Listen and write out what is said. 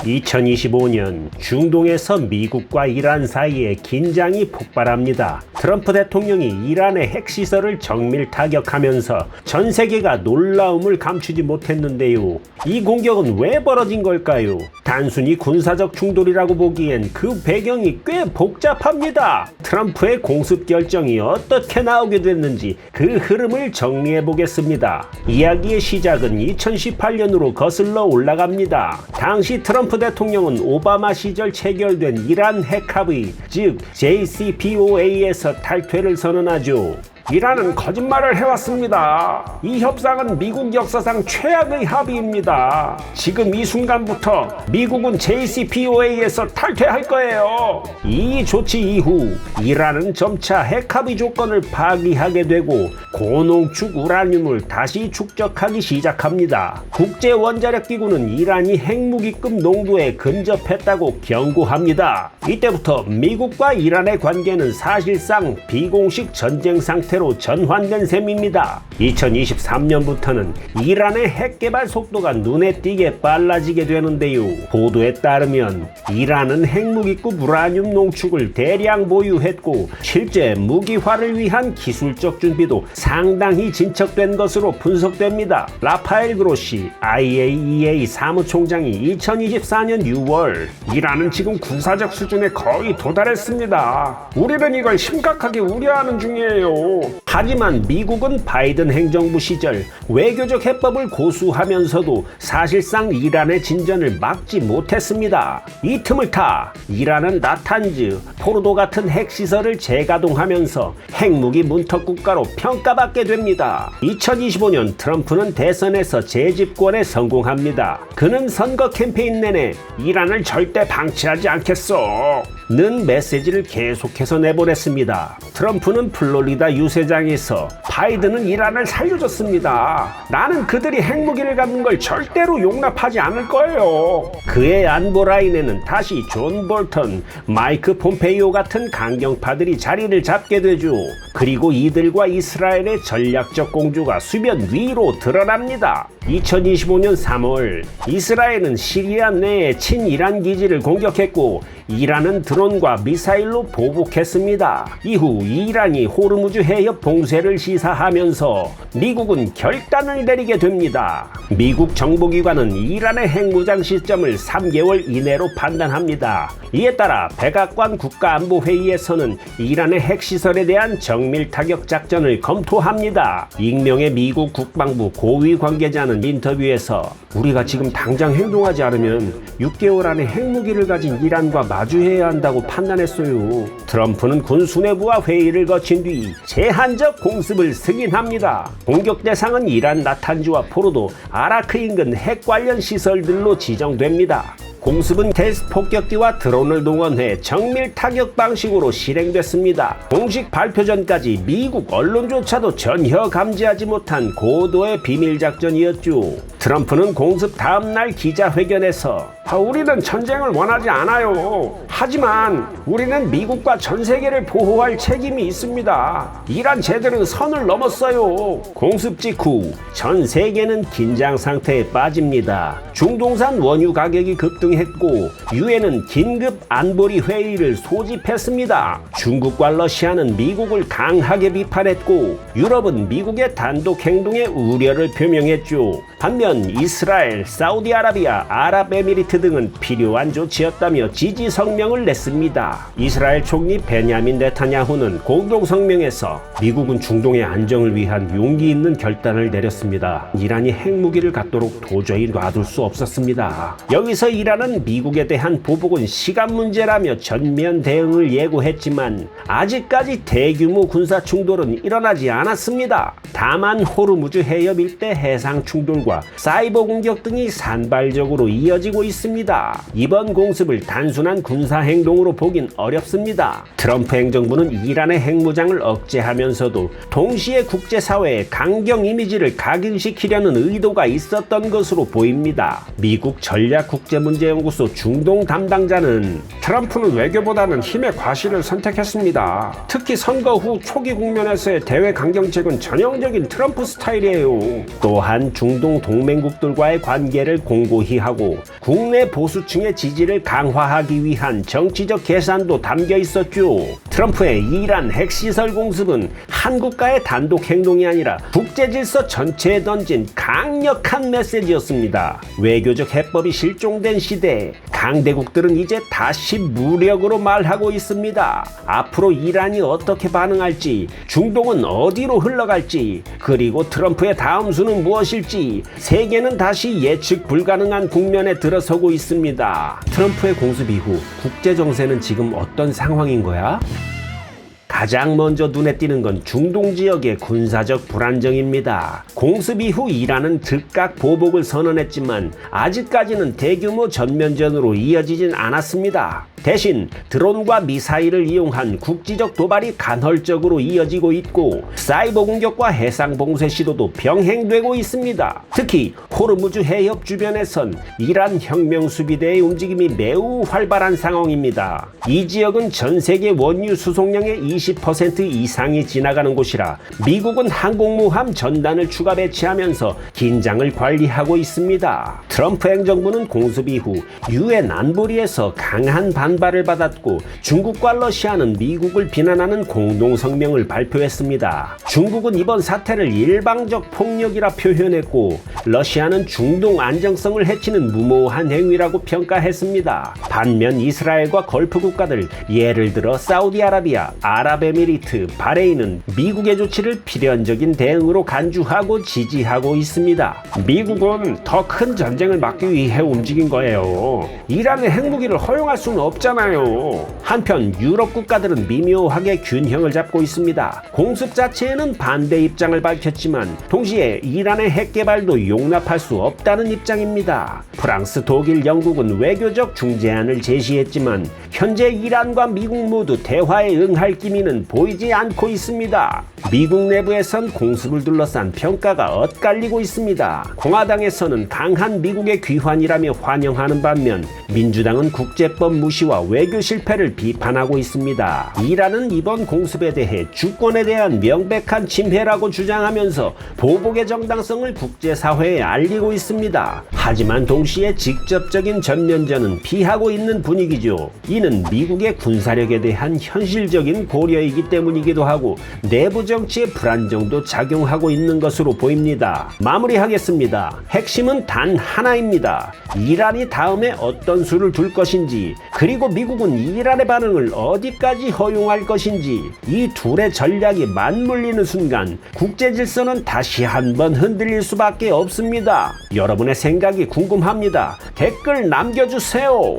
2025년 중동에서 미국과 이란 사이에 긴장이 폭발합니다. 트럼프 대통령이 이란의 핵시설을 정밀 타격하면서 전 세계가 놀라움을 감추지 못했는데요. 이 공격은 왜 벌어진 걸까요? 단순히 군사적 충돌이라고 보기엔 그 배경이 꽤 복잡합니다. 트럼프의 공습 결정이 어떻게 나오게 됐는지 그 흐름을 정리해 보겠습니다. 이야기의 시작은 2018년으로 거슬러 올라갑니다. 당시 트럼프 대통령은 오바마 시절 체결된 이란 핵합의, 즉 JCPOA에서 탈퇴를 선언하죠. 이란은 거짓말을 해왔습니다. 이 협상은 미국 역사상 최악의 합의입니다. 지금 이 순간부터 미국은 JCPOA에서 탈퇴할 거예요. 이 조치 이후 이란은 점차 핵합의 조건을 파기하게 되고 고농축 우라늄을 다시 축적하기 시작합니다. 국제원자력기구는 이란이 핵무기급 농도에 근접했다고 경고합니다. 이때부터 미국과 이란의 관계는 사실상 비공식 전쟁 상태로 전환된 셈입니다. 2023년부터는 이란의 핵 개발 속도가 눈에 띄게 빨라지게 되는데요. 보도에 따르면 이란은 핵무기급 우라늄 농축을 대량 보유했고 실제 무기화를 위한 기술적 준비도 상당히 진척된 것으로 분석됩니다. 라파엘 그로시 IAEA 사무총장이 2024년 6월 이란은 지금 군사적 수준에 거의 도달했습니다. 우리는 이걸 심각하게 우려하는 중이에요. 하지만 미국은 바이든 행정부 시절 외교적 해법을 고수하면서도 사실상 이란의 진전을 막지 못했습니다. 이 틈을 타 이란은 나탄즈, 포르도 같은 핵시설을 재가동하면서 핵무기 문턱 국가로 평가받게 됩니다. 2025년 트럼프는 대선에서 재집권에 성공합니다. 그는 선거 캠페인 내내 이란을 절대 방치하지 않겠어 는 메시지를 계속해서 내보냈습니다. 트럼프는 플로리다 유세장에서 바이든은 이란을 살려줬습니다. 나는 그들이 핵무기를 갖는 걸 절대로 용납하지 않을 거예요. 그의 안보 라인에는 다시 존 볼턴, 마이크 폼페이오 같은 강경파들이 자리를 잡게 되죠. 그리고 이들과 이스라엘의 전략적 공조가 수면 위로 드러납니다. 2025년 3월 이스라엘은 시리아 내의 친이란 기지를 공격했고 이란은 드론과 미사일로 보복했습니다. 이후 이란이 호르무즈 해협 봉쇄를 시사하면서 미국은 결단을 내리게 됩니다. 미국 정보기관은 이란의 핵무장 시점을 3개월 이내로 판단합니다. 이에 따라 백악관 국가안보회의에서는 이란의 핵시설에 대한 정밀 타격 작전을 검토합니다. 익명의 미국 국방부 고위 관계자는 인터뷰에서 우리가 지금 당장 행동하지 않으면 6개월 안에 핵무기를 가진 이란과 마주해야 한다고 판단했어요. 트럼프는 군 수뇌부와 회의를 거친 뒤 제한적 공습을 승인합니다. 공격 대상은 이란 나탄즈와 포르도, 아라크 인근 핵 관련 시설들로 지정됩니다. 공습은 테스트 폭격기와 드론을 동원해 정밀 타격 방식으로 실행됐습니다. 공식 발표 전까지 미국 언론조차도 전혀 감지하지 못한 고도의 비밀 작전이었죠. 트럼프는 공습 다음날 기자회견에서 우리는 전쟁을 원하지 않아요. 하지만 우리는 미국과 전 세계를 보호할 책임이 있습니다. 이란 쟤들은 선을 넘었어요. 공습 직후 전 세계는 긴장 상태에 빠집니다. 중동산 원유 가격이 급등했고 유엔은 긴급 안보리 회의를 소집했습니다. 중국과 러시아는 미국을 강하게 비판했고 유럽은 미국의 단독 행동에 우려를 표명했죠. 반면 이스라엘, 사우디아라비아, 아랍에미리트 등은 필요한 조치였다며 지지 성명을 냈습니다. 이스라엘 총리 베냐민 네타냐후는 공동 성명에서 미국은 중동의 안정을 위한 용기 있는 결단을 내렸습니다. 이란이 핵무기를 갖도록 도저히 놔둘 수 없었습니다. 여기서 이란은 미국에 대한 보복은 시간 문제라며 전면 대응을 예고했지만 아직까지 대규모 군사 충돌은 일어나지 않았습니다. 다만 호르무즈 해협 일대 해상 충돌과 사이버 공격 등이 산발적으로 이어지고 있습니다. 이번 공습을 단순한 군사 행동으로 보긴 어렵습니다. 트럼프 행정부는 이란의 핵무장을 억제하면서도 동시에 국제사회의 강경 이미지를 각인시키려는 의도가 있었던 것으로 보입니다. 미국 전략국제문제연구소 중동 담당자는 트럼프는 외교보다는 힘의 과실을 선택했습니다. 특히 선거 후 초기 국면에서의 대외 강경책은 전형적인 트럼프 스타일이에요. 또한 중동 동맹국들과의 관계를 공고히 하고 국내 내 보수층의 지지를 강화하기 위한 정치적 계산도 담겨 있었죠. 트럼프의 이란 핵시설 공습은 한국과의 단독 행동이 아니라 국제 질서 전체에 던진 강력한 메시지였습니다. 외교적 해법이 실종된 시대에 강대국들은 이제 다시 무력으로 말하고 있습니다. 앞으로 이란이 어떻게 반응할지, 중동은 어디로 흘러갈지, 그리고 트럼프의 다음 수는 무엇일지 세계는 다시 예측 불가능한 국면에 들어서고 있습니다. 트럼프의 공습 이후 국제 정세는 지금 어떤 상황인 거야? 가장 먼저 눈에 띄는 건 중동 지역의 군사적 불안정입니다. 공습 이후 이란은 즉각 보복을 선언했지만 아직까지는 대규모 전면전으로 이어지진 않았습니다. 대신 드론과 미사일을 이용한 국지적 도발이 간헐적으로 이어지고 있고 사이버 공격과 해상 봉쇄 시도도 병행되고 있습니다. 특히 호르무즈 해협 주변에선 이란 혁명 수비대의 움직임이 매우 활발한 상황입니다. 이 지역은 전 세계 원유 수송량의 20% 이상이 지나가는 곳이라 미국은 항공모함 전단을 추가 배치하면서 긴장을 관리하고 있습니다. 트럼프 행정부는 공습 이후 유엔 안보리에서 강한 반발을 받았고 중국과 러시아는 미국을 비난하는 공동 성명을 발표했습니다. 중국은 이번 사태를 일방적 폭력이라 표현했고 러시아는 중동 안정성을 해치는 무모한 행위라고 평가했습니다. 반면 이스라엘과 걸프 국가들, 예를 들어 사우디아라비아, 아랍에미리트, 바레인은 미국의 조치를 필연적인 대응으로 간주하고 지지하고 있습니다. 미국은 더 큰 전쟁을 막기 위해 움직인 거예요. 이란의 핵무기를 허용할 수는 없잖아요. 한편 유럽 국가들은 미묘하게 균형을 잡고 있습니다. 공습 자체에는 반대 입장을 밝혔지만 동시에 이란의 핵 개발도 용납할 수 없다는 입장입니다. 프랑스, 독일, 영국은 외교적 중재안을 제시했지만 현재 이란과 미국 모두 대화에 응할 기미는 보이지 않고 있습니다. 미국 내부에선 공습을 둘러싼 평가가 엇갈리고 있습니다. 공화당에서는 강한 미국의 귀환이라며 환영하는 반면 민주당은 국제법 무시와 외교 실패를 비판하고 있습니다. 이란은 이번 공습에 대해 주권에 대한 명백한 침해라고 주장하면서 보복의 정당성을 국제사회에 알리고 있습니다. 하지만 동시에 직접적인 전면전은 피하고 있는 분위기죠. 이는 미국의 군사력에 대한 현실적인 고려이기 때문이기도 하고 내부 정치의 불안정도 작용하고 있는 것으로 보입니다. 마무리하겠습니다. 핵심은 단 하나입니다. 이란이 다음에 어떤 수를 둘 것인지, 그리고 미국은 이란의 반응을 어디까지 허용할 것인지, 이 둘의 전략이 맞물리는 순간 국제 질서는 다시 한번 흔들릴 수밖에 없습니다. 여러분의 생각이 궁금합니다. 댓글 남겨주세요.